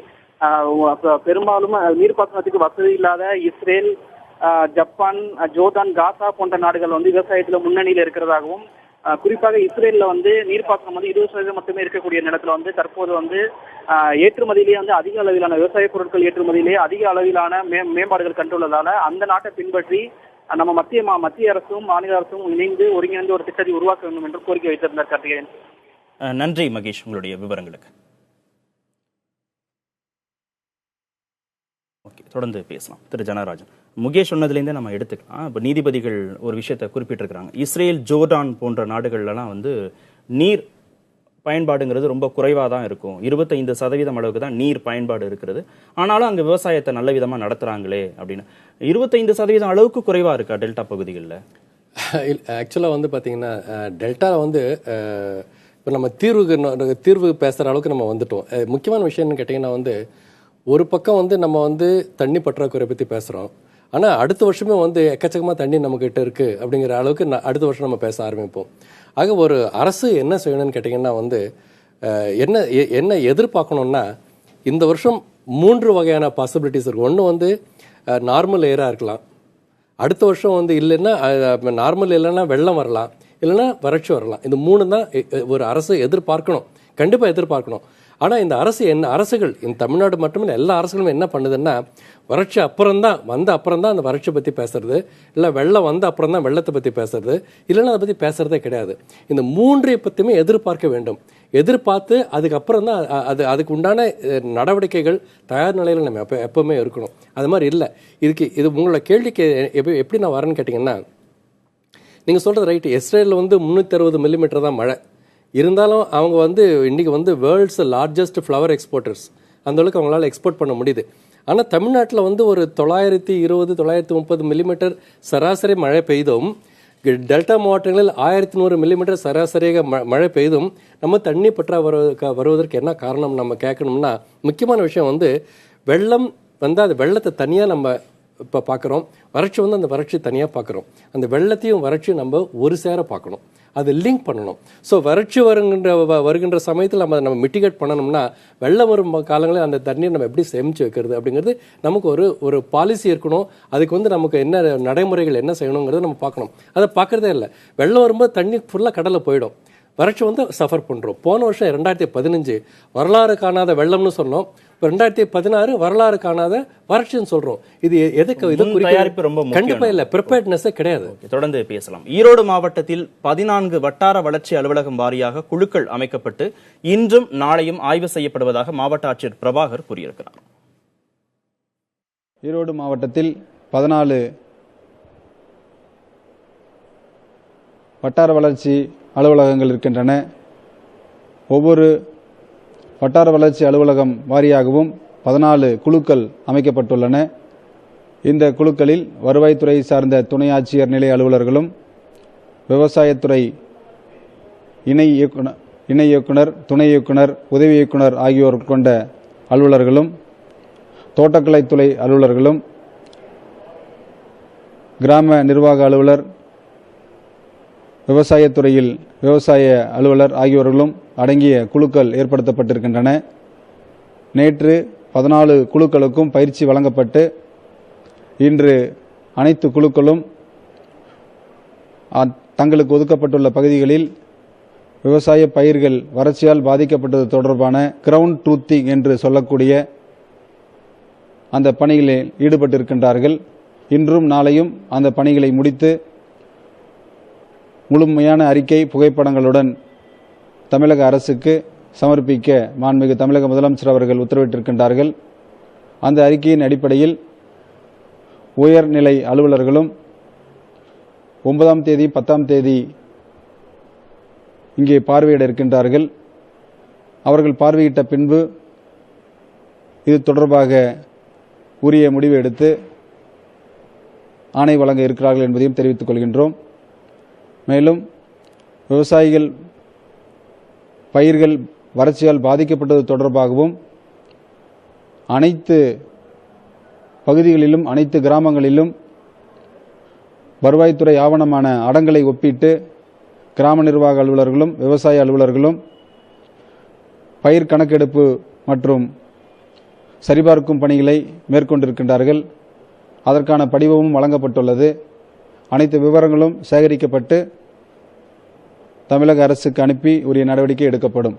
பெரும்பாலும் நீர்ப்பாசனத்துக்கு வசதி இல்லாத இஸ்ரேல், ஜப்பான், ஜோர்டான், காசா போன்ற நாடுகள் விவசாயத்துல முன்னணியில இருக்கிறதாகவும், குறிப்பாக இஸ்ரேல்ல நீர்ப்பாசனம் 20% மட்டுமே இருக்கக்கூடிய நிலத்துல தற்போது ஏற்றுமதியிலேயே அதிக அளவிலான விவசாய பொருட்கள் ஏற்றுமதியிலேயே அதிக அளவிலான மேம்பாடுகள் கண்டுள்ளதால அந்த நாட்டை பின்பற்றி நம்ம மத்திய அரசும் மாநில அரசும் ஒருங்கிணைந்து ஒரு திட்டத்தை உருவாக்க வேண்டும் என்று கோரிக்கை வைத்திருந்தார் கார்த்திகேயன்.
நன்றி மகேஷ், உங்களுடைய விவரங்களுக்கு. தொடர்ந்து பேசலாம். திரு ஜனராஜன், முகேஷ் சொன்னதுலேருந்தே நம்ம எடுத்துக்கலாம். இப்போ நீதிபதிகள் ஒரு விஷயத்தை குறிப்பிட்டிருக்கிறாங்க. இஸ்ரேல், ஜோர்டான் போன்ற நாடுகள்லாம் நீர் பயன்பாடுங்கிறது ரொம்ப குறைவாக தான் இருக்கும். 25% அளவுக்கு தான் நீர் பயன்பாடு இருக்கிறது. ஆனாலும் அங்கே விவசாயத்தை நல்ல விதமாக நடத்துகிறாங்களே அப்படின்னு. 25% அளவுக்கு குறைவாக இருக்கா டெல்டா பகுதிகளில்?
ஆக்சுவலாக பார்த்தீங்கன்னா டெல்டாவில் இப்போ நம்ம தீர்வு பேசுகிற அளவுக்கு நம்ம வந்துட்டோம். முக்கியமான விஷயம்னு கேட்டிங்கன்னா ஒரு பக்கம் நம்ம தண்ணி பற்றாக்குறை பற்றி பேசுகிறோம். ஆனால் அடுத்த வருஷமே எக்கச்சக்கமாக தண்ணி நம்மக்கிட்ட இருக்குது அப்படிங்கிற அளவுக்கு அடுத்த வருஷம் நம்ம பேச ஆரம்பிப்போம். ஆக ஒரு அரசு என்ன செய்யணும்னு கேட்டிங்கன்னா என்ன எதிர்பார்க்கணும்னா, இந்த வருஷம் 3 வகையான பாசிபிலிட்டிஸ் இருக்குது. ஒன்று நார்மல் ஏராக இருக்கலாம். அடுத்த வருஷம் இல்லைன்னா நார்மல் இல்லைன்னா வெள்ளம் வரலாம், இல்லைன்னா வறட்சி வரலாம். இந்த 3 தான் ஒரு அரசு எதிர்பார்க்கணும், கண்டிப்பாக எதிர்பார்க்கணும். ஆனால் இந்த அரசுகள் இந்த தமிழ்நாடு மட்டுமில்லை எல்லா அரசுகளும் என்ன பண்ணுதுன்னா, வறட்சி அப்புறம் தான் அந்த வறட்சி பற்றி பேசுறது, இல்லை வெள்ளம் அப்புறம் தான் வெள்ளத்தை பற்றி பேசுறது, இல்லைன்னா அதை பற்றி பேசுறதே கிடையாது. இந்த 3 பற்றியுமே எதிர்பார்க்க வேண்டும். எதிர்பார்த்து அதுக்கப்புறம் தான் அதுக்கு உண்டான நடவடிக்கைகள் தயார் நிலையில் நம்ம எப்பவுமே இருக்கணும். அது மாதிரி இல்லை. இது உங்களோட கேள்விக்கு எப்படி நான் வரேன்னு கேட்டிங்கன்னா, நீங்கள் சொல்கிறது ரைட்டு. இஸ்ரேலில் 360 மில்லிமீட்டர் தான் மழை இருந்தாலும் அவங்க இன்னைக்கு வேர்ல்ட்ஸ் லார்ஜஸ்ட் ஃப்ளவர் எக்ஸ்போர்ட்டர்ஸ், அந்த அளவுக்கு அவங்களால எக்ஸ்போர்ட் பண்ண முடியுது. ஆனால் தமிழ்நாட்டில் ஒரு 920 930 மில்லிமீட்டர் சராசரி மழை பெய்தும், டெல்டா மாவட்டங்களில் 1100 மில்லிமீட்டர் சராசரியாக மழை பெய்தும் நம்ம தண்ணி பற்றா வருவதற்கு என்ன காரணம் நம்ம கேட்கணும்னா, முக்கியமான விஷயம் வெள்ளம் அது வெள்ளத்தை தனியாக நம்ம இப்போ பார்க்குறோம், வறட்சி அந்த வறட்சி தனியாக பார்க்குறோம். அந்த வெள்ளத்தையும் வறட்சியும் நம்ம ஒரு சேர பார்க்கணும், அது லிங்க் பண்ணணும். ஸோ வறட்சி வருகின்ற சமயத்தில் நம்ம மிட்டிகேட் பண்ணணும்னா, வெள்ளம் வரும் காலங்களில் அந்த தண்ணீர் நம்ம எப்படி சேமித்து வைக்கிறது அப்படிங்கிறது நமக்கு ஒரு பாலிசி இருக்கணும். அதுக்கு நமக்கு என்ன நடைமுறைகள் என்ன செய்யணுங்கிறத நம்ம பார்க்கணும். அதை பார்க்குறதே இல்லை. வெள்ளம் வரும்போது தண்ணி ஃபுல்லாக கடலில் போயிடும், வறட்சி சஃபர் பண்ணுறோம். போன வருஷம் 2015 வரலாறு காணாத வெள்ளம்னு சொன்னோம். இப்போ 2016 வரலாறு காணாத வறட்சின்னு சொல்றோம். இது எதுக்கு? இது
தயாரிப்பு ரொம்ப
கண்டிப்பா இல்ல, ப்ரிப்பேர்ட்னஸே கிடையாது.
தொடர்ந்து பேசலாம். ஈரோடு மாவட்டத்தில் 14 வட்டார வளர்ச்சி அலுவலகம் வாரியாக குழுக்கள் அமைக்கப்பட்டு இன்றும் நாளையும் ஆய்வு செய்யப்படுவதாக மாவட்ட ஆட்சியர் பிரபாகர் கூறியிருக்கிறார்.
ஈரோடு மாவட்டத்தில் 14 வட்டார வளர்ச்சி அலுவலகங்கள் இருக்கின்றன. ஒவ்வொரு வட்டார வளர்ச்சி அலுவலகம் வாரியாகவும் 14 குழுக்கள் அமைக்கப்பட்டுள்ளன. இந்த குழுக்களில் வருவாய்த்துறை சார்ந்த துணை ஆட்சியர் நிலை அலுவலர்களும், விவசாயத்துறை இணை இயக்குனர், துணை இயக்குனர், உதவி இயக்குனர் ஆகியோர் கொண்ட அலுவலர்களும், தோட்டக்கலைத்துறை அலுவலர்களும், கிராம நிர்வாக அலுவலர், விவசாயத்துறையில் விவசாய அலுவலர் ஆகியோர்களும் அடங்கிய குழுக்கள் ஏற்படுத்தப்பட்டிருக்கின்றன. நேற்று 14 குழுக்களுக்கும் பயிற்சி வழங்கப்பட்டு இன்று அனைத்து குழுக்களும் தங்களுக்கு ஒதுக்கப்பட்டுள்ள பகுதிகளில் விவசாய பயிர்கள் வறட்சியால் பாதிக்கப்பட்டது தொடர்பான கிரவுண்ட் ட்ரூத்திங் என்று சொல்லக்கூடிய அந்த பணிகளில் ஈடுபட்டிருக்கின்றார்கள். இன்றும் நாளையும் அந்த பணிகளை முடித்து முழுமையான அறிக்கை புகைப்படங்களுடன் தமிழக அரசுக்கு சமர்ப்பிக்க மாண்புமிகு தமிழக முதலமைச்சர் அவர்கள் உத்தரவிட்டிருக்கின்றார்கள். அந்த அறிக்கையின் அடிப்படையில் உயர்நிலை அலுவலர்களும் 9ஆம் தேதி 10ஆம் தேதி இங்கே பார்வையிட இருக்கின்றார்கள். அவர்கள் பார்வையிட்ட பின்பு இது தொடர்பாக உரிய முடிவு எடுத்து ஆணை வழங்க இருக்கிறார்கள் என்பதையும் தெரிவித்துக் கொள்கின்றோம். மேலும் விவசாயிகள் பயிர்கள் வறட்சியால் பாதிக்கப்பட்டது தொடர்பாகவும் அனைத்து பகுதிகளிலும் அனைத்து கிராமங்களிலும் வருவாய்த்துறை ஆவணமான அடங்கலை ஒப்பிட்டு கிராம நிர்வாக அலுவலர்களும் விவசாய அலுவலர்களும் பயிர் கணக்கெடுப்பு மற்றும் சரிபார்க்கும் பணிகளை மேற்கொண்டிருக்கின்றார்கள். அதற்கான படிவமும் வழங்கப்பட்டுள்ளது. அனைத்து விவரங்களும் சேகரிக்கப்பட்டு தமிழக அரசுக்கு அனுப்பி உரிய நடவடிக்கை எடுக்கப்படும்.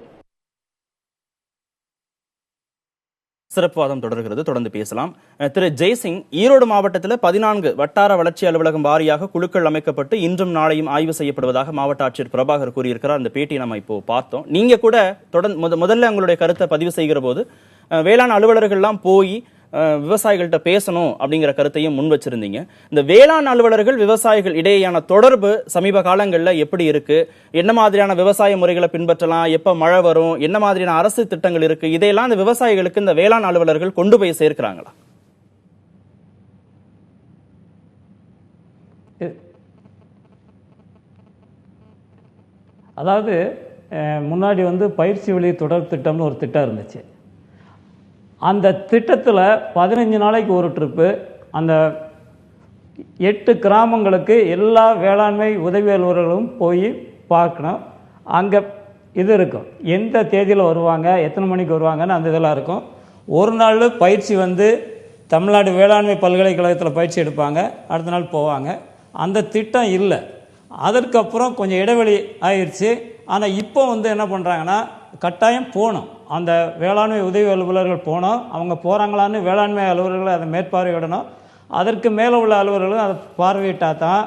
சிறப்பு வாதம் தொடர்கிறது, தொடர்ந்து பேசலாம். திரு ஜெய்சிங், ஈரோடு மாவட்டத்தில் 14 வட்டார வளர்ச்சி அலுவலகம் வாரியாக குழுக்கள் அமைக்கப்பட்டு இன்றும் நாளையும் ஆய்வு செய்யப்படுவதாக மாவட்ட ஆட்சியர் பிரபாகர் கூறியிருக்கிறார். அந்த பேட்டியை நம்ம இப்போ பார்த்தோம். நீங்க கூட முதல்ல உங்களுடைய கருத்தை பதிவு செய்கிற போது வேளாண் அலுவலர்கள்லாம் போய் விவசாயிகள்கிட்ட பேசணும் அப்படிங்கிற கருத்தையும் முன் வச்சிருந்தீங்க. இந்த வேளாண் அலுவலர்கள் விவசாயிகள் இடையேயான தொடர்பு சமீப காலங்களில் எப்படி இருக்கு, என்ன மாதிரியான விவசாய முறைகளை பின்பற்றலாம், எப்ப மழை வரும், என்ன மாதிரியான அரசு திட்டங்கள் இருக்கு, இதையெல்லாம் இந்த விவசாயிகளுக்கு இந்த வேளாண் அலுவலர்கள் கொண்டு போய் சேர்க்கிறாங்களா?
அதாவது முன்னாடி பயிற்சி வழி தொடர் திட்டம்னு ஒரு திட்டம் இருந்துச்சு. அந்த திட்டத்தில் 15 நாளைக்கு ஒரு ட்ரிப்பு அந்த 8 கிராமங்களுக்கு எல்லா வேளாண்மை உதவி அலுவலர்களும் போய் பார்க்கணும். அங்கே இது இருக்கும், எந்த தேதியில் வருவாங்க, எத்தனை மணிக்கு வருவாங்கன்னு அந்த இதெல்லாம் இருக்கும். ஒரு நாள் பயிற்சி தமிழ்நாடு வேளாண்மை பல்கலைக்கழகத்தில் பயிற்சி எடுப்பாங்க, அடுத்த நாள் போவாங்க. அந்த திட்டம் இல்லை. அதற்கப்புறம் கொஞ்சம் இடைவெளி ஆயிடுச்சு. ஆனால் இப்போ என்ன பண்ணுறாங்கன்னா, கட்டாயம் போகணும், அந்த வேளாண்மை உதவி அலுவலர்கள் போகணும். அவங்க போகிறாங்களான்னு வேளாண்மை அலுவலர்கள் அதை மேற்பார்வையிடணும். அதற்கு மேலே உள்ள அலுவலர்களும் அதை பார்வையிட்டால் தான்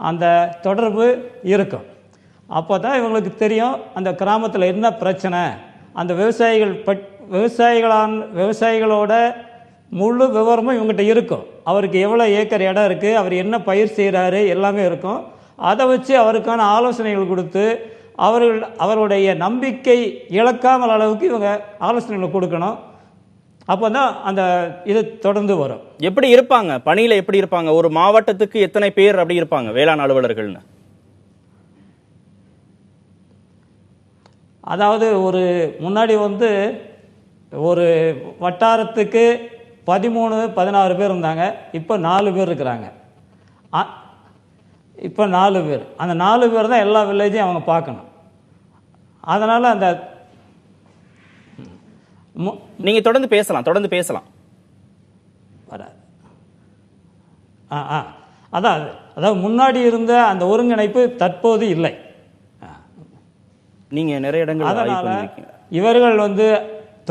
அந்த தொடர்பு இருக்கும். அப்போ தான் இவங்களுக்கு தெரியும் அந்த கிராமத்தில் என்ன பிரச்சனை. அந்த விவசாயிகளோட முழு விவரமும் இவங்ககிட்ட இருக்கும். அவருக்கு எவ்வளோ ஏக்கர் இடம் இருக்குது, அவர் என்ன பயிர் செய்கிறாரு, எல்லாமே இருக்கும். அதை வச்சு அவருக்கான ஆலோசனைகள் கொடுத்து அவர்களுடைய நம்பிக்கை இழக்காமல் அளவுக்கு இவங்க ஆலோசனைகளை கொடுக்கணும். அப்போ தான் அந்த இது தொடர்ந்து வரும்.
எப்படி இருப்பாங்க பணியில், எப்படி இருப்பாங்க, ஒரு மாவட்டத்துக்கு எத்தனை பேர் அப்படி இருப்பாங்க வேளாண் அலுவலர்கள்னு?
அதாவது ஒரு முன்னாடி ஒரு வட்டாரத்துக்கு 13-14 பேர் இருந்தாங்க. இப்போ 4 பேர் இருக்கிறாங்க. இப்போ 4 பேர். அந்த 4 பேர் தான் எல்லா வில்லேஜையும் அவங்க பார்க்கணும். அதனால் அந்த
நீங்கள் தொடர்ந்து பேசலாம்
வராது. அதாவது முன்னாடி இருந்த அந்த ஒருங்கிணைப்பு தற்போது இல்லை.
நீங்கள் நிறைய இடங்கள்
அதனால் இவர்கள்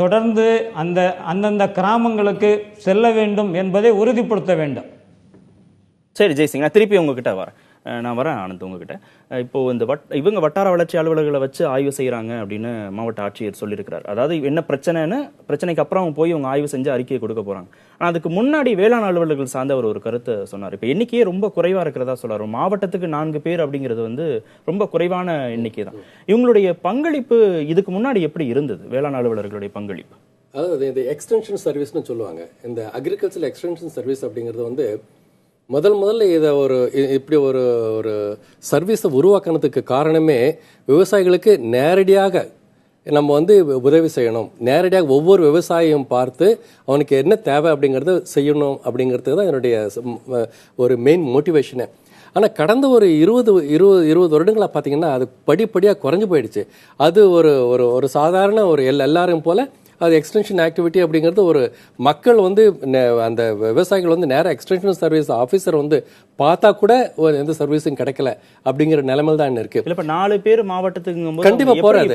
தொடர்ந்து அந்தந்த கிராமங்களுக்கு செல்ல வேண்டும் என்பதை உறுதிப்படுத்த வேண்டும்.
சரி ஜெய்சிங், நான் திருப்பி உங்ககிட்ட வரேன். ஆனந்த் உங்ககிட்ட. இப்போ இந்த இவங்க வட்டார வளர்ச்சி அலுவலர்களை வச்சு ஆய்வு செய்யறாங்க அப்படின்னு மாவட்ட ஆட்சியர் சொல்லியிருக்கிறார். அதாவது என்ன பிரச்சனைக்கு அப்புறம் அவங்க போய் அவங்க ஆய்வு செஞ்சு அறிக்கையை கொடுக்க போறாங்க. ஆனா அதுக்கு முன்னாடி வேளாண் அலுவலர்கள் சார்ந்த ஒரு கருத்தை சொன்னார். இப்ப எண்ணிக்கையே ரொம்ப குறைவா இருக்கிறதா சொல்றாரு. மாவட்டத்துக்கு 4 பேர் அப்படிங்கிறது ரொம்ப குறைவான எண்ணிக்கை தான். இவங்களுடைய பங்களிப்பு இதுக்கு முன்னாடி எப்படி இருந்தது, வேளாண் அலுவலர்களுடைய பங்களிப்பு?
அதாவது இந்த எக்ஸ்டென்ஷன் சர்வீஸ்னு சொல்லுவாங்க. இந்த அக்ரிகல்ச்சர் எக்ஸ்டென்ஷன் சர்வீஸ் அப்படிங்கிறது முதல்ல இதை இப்படி ஒரு சர்வீஸை உருவாக்கினதுக்கு காரணமே விவசாயிகளுக்கு நேரடியாக நம்ம உதவி செய்யணும், நேரடியாக ஒவ்வொரு விவசாயியும் பார்த்து அவனுக்கு என்ன தேவை அப்படிங்கிறத செய்யணும் அப்படிங்கிறது தான் என்னுடைய ஒரு மெயின் மோட்டிவேஷனு. ஆனால் கடந்த ஒரு 20 வருடங்களாக பார்த்தீங்கன்னா அது படிப்படியாக குறைஞ்சு போயிடுச்சு. அது ஒரு சாதாரண எல்லாரும் போல அது எக்ஸ்டென்ஷன் ஆக்டிவிட்டி அப்படிங்கிறது ஒரு மக்கள் அந்த விவசாயிகள் நேராக எக்ஸ்டென்ஷன் சர்வீஸ் ஆஃபீஸர் பார்த்தா கூட எந்த சர்வீஸும் கிடைக்கல அப்படிங்கிற நிலைமையில் தான் இருக்கு.
இப்ப 4 பேர் மாவட்டத்துக்கு
கண்டிப்பா போறாது,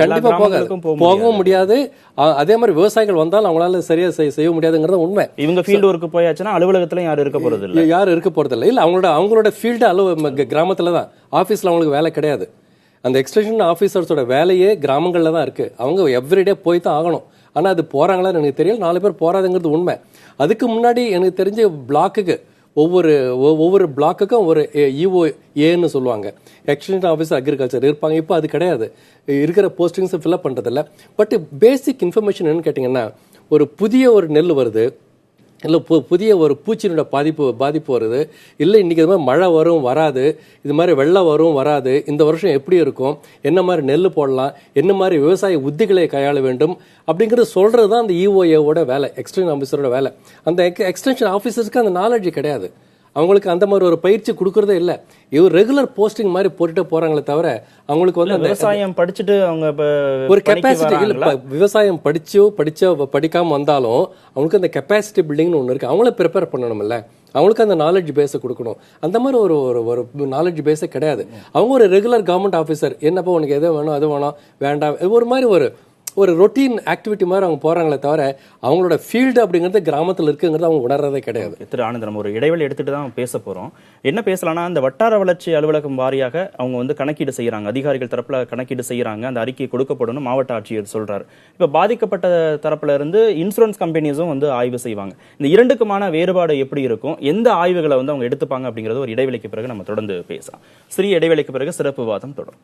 கண்டிப்பா போகவும் முடியாது. அதே மாதிரி விவசாயிகள் வந்தாலும் அவங்களால சரியா செய்ய முடியாதுங்கிறது உண்மை.
இவங்க ஃபீல்டு ஒர்க்கு போயாச்சுன்னா அலுவலகத்துல யாரும் இருக்க போறது இல்லை,
அவங்களோட ஃபீல்டு கிராமத்துல தான், ஆபீஸ்ல அவங்களுக்கு வேலை கிடையாது. அந்த எக்ஸ்டென்ஷன் ஆஃபீஸர்ஸோட வேலையே கிராமங்களில் தான் இருக்குது. அவங்க எவ்ரிடே போய் தான் ஆகணும். ஆனால் அது போகிறாங்களான்னு எனக்கு தெரியல. 4 பேர் போகிறாதுங்கிறது உண்மை. அதுக்கு முன்னாடி எனக்கு தெரிஞ்ச பிளாக்குக்கு ஒவ்வொரு பிளாக்குக்கும் ஒரு இஓ ஏன்னு சொல்லுவாங்க, எக்ஸ்டென்ஷன் ஆஃபீஸர் அக்ரிகல்ச்சர் இருப்பாங்க. இப்போ அது கிடையாது. இருக்கிற போஸ்டிங்ஸை ஃபில்அப் பண்ணுறதில்ல. பட் பேசிக் இன்ஃபர்மேஷன் என்னன்னு கேட்டிங்கன்னா, ஒரு புதிய ஒரு நெல் வருது, இல்லை புதிய ஒரு பூச்சியினோட பாதிப்பு வருது, இல்லை இன்றைக்கி இது மாதிரி மழை வரும் வராது, இது மாதிரி வெள்ளம் வரும் வராது, இந்த வருஷம் எப்படி இருக்கும், என்ன மாதிரி நெல் போடலாம், என்ன மாதிரி விவசாய உத்திகளை கையாள வேண்டும் அப்படிங்கிறது சொல்கிறது தான் அந்த இஓஏவோட வேலை, எக்ஸ்டென்ஷன் ஆஃபீஸரோட வேலை. அந்த எக்ஸ்டென்ஷன் ஆஃபீஸர்ஸ்க்கு அந்த நாலேஜ் கிடையாது. அவங்களுக்கு அந்த மாதிரி ஒரு பயிற்சி கொடுக்கறதே இல்லை. இவர் ரெகுலர் போஸ்டிங் மாதிரி போட்டுட்டு போறாங்களே தவிர அவங்களுக்கு வந்து
விவசாயம் படிச்சுட்டு அவங்க
ஒரு கெப்பாசிட்டி இல்லை. விவசாயம் படிக்காம வந்தாலும் அவங்களுக்கு அந்த கெப்பாசிட்டி பில்டிங்னு ஒன்று இருக்கு. அவங்கள ப்ரிப்பேர் பண்ணணும்ல, அவங்களுக்கு அந்த நாலேஜ் பேஸை கொடுக்கணும். அந்த மாதிரி ஒரு நாலேஜ் பேஸே கிடையாது. அவங்க ஒரு ரெகுலர் கவர்மெண்ட் ஆஃபீஸர், என்னப்பா உனக்கு எது வேணும் அது வேணும் வேண்டாம், ஒரு மாதிரி ஒரு ரொட்டீன் ஆக்டிவிட்டி மாதிரி அவங்க போறாங்களே தவிர அவங்களோட ஃபீல்டு அப்படிங்கிறது கிராமத்தில் இருக்குங்கிறது அவங்க உணர்றதே கிடையாது.
திரு ஆனந்த், நம்ம ஒரு இடைவெளி எடுத்துட்டு தான் பேச போறோம். என்ன பேசலாம்னா, அந்த வட்டார வளர்ச்சி அலுவலகம் வாரியாக அவங்க வந்து கணக்கீடு செய்யறாங்க, அதிகாரிகள் தரப்புல கணக்கீடு செய்யறாங்க, அந்த அறிக்கை கொடுக்கப்படணும் மாவட்ட ஆட்சியர் சொல்றாரு. இப்ப பாதிக்கப்பட்ட தரப்புல இருந்து இன்சூரன்ஸ் கம்பெனிஸும் வந்து ஆய்வு செய்வாங்க. இந்த இரண்டுக்குமான வேறுபாடு எப்படி இருக்கும், எந்த ஆய்வுகளை வந்து அவங்க எடுத்துப்பாங்க அப்படிங்கறது ஒரு இடைவெளிக்கு பிறகு நம்ம தொடர்ந்து பேசலாம். சிறிய இடைவெளிக்கு பிறகு சிறப்பு விவாதம் தொடரும்.